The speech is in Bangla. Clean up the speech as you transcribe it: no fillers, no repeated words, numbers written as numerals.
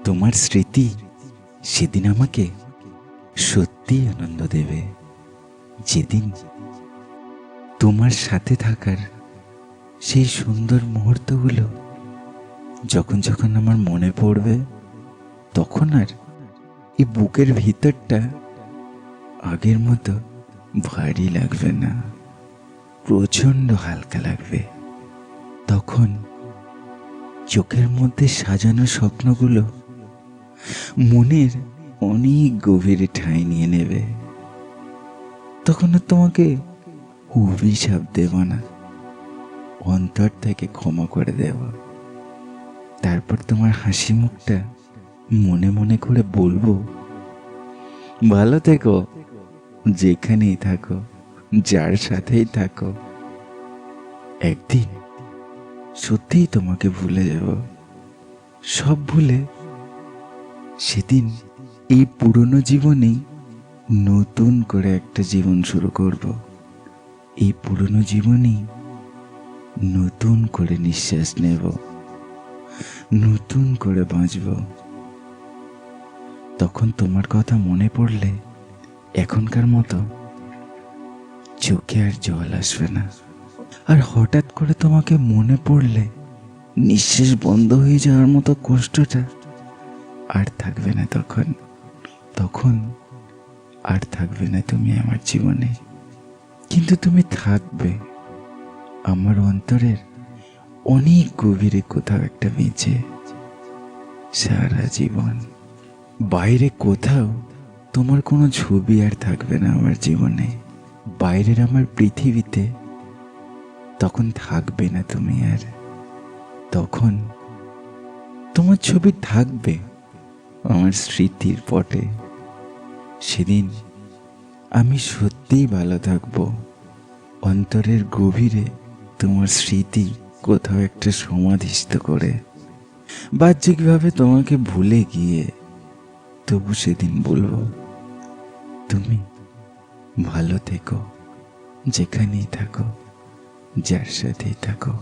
তোমার স্মৃতি সেদিন আমাকে সত্যি আনন্দ দেবে, যেদিন তোমার সাথে থাকার সেই সুন্দর মুহূর্তগুলো যখন যখন আমার মনে পড়বে, তখন আর এই বুকের ভিতরটা আগের মতো ভারী লাগবে না, প্রচণ্ড হালকা লাগবে। তখন চোখের মধ্যে সাজানো স্বপ্নগুলো মনের অনেক গভীরে ঠাঁই নিয়ে নেবে। তখন আর তোমাকে অভিশাপ দেব না, অন্তর থেকে ক্ষমা করে দেব। তারপর তোমার হাসি মুখটা মনে মনে করে বলবো, ভালো থেকো, যেখানেই থাকো, যার সাথেই থাকো। একদিন সত্যিই তোমাকে ভুলে যাব, সব ভুলে সেদিন এই পুরনো জীবনেই নতুন করে একটা জীবন শুরু করব। এই পুরনো জীবনেই নতুন করে নিঃশ্বাস নেব, নতুন করে বাঁচব। তখন তোমার কথা মনে পড়লে এখনকার মতো চোখে আর জল আসবে না। আর হঠাৎ করে তোমাকে মনে পড়লে নিঃশ্বাস বন্ধ হয়ে যাওয়ার মতো কষ্টটা আর থাকবে না। তখন আর থাকবে না তুমি আমার জীবনে, কিন্তু তুমি থাকবে আমার অন্তরের অনেক গভীরে, কোথাও একটা বেঁচে, সারা জীবন। বাইরে কোথাও তোমার কোনো ছবি আর থাকবে না আমার জীবনে। বাইরের আমার পৃথিবীতে তখন থাকবে না তুমি আর। তখন তোমার ছবি থাকবে আমার স্মৃতির পটে। সেদিন আমি সত্যিই ভালো থাকবো, অন্তরের গভীরে তোমার স্মৃতি কোথাও একটা সমাধিস্থ করে। বাহ্যিকভাবে তোমাকে ভুলে গিয়ে তবু সেদিন বলবো, তুমি ভালো থেকো, যেখানেই থাকো, যার সাথেই থাকো।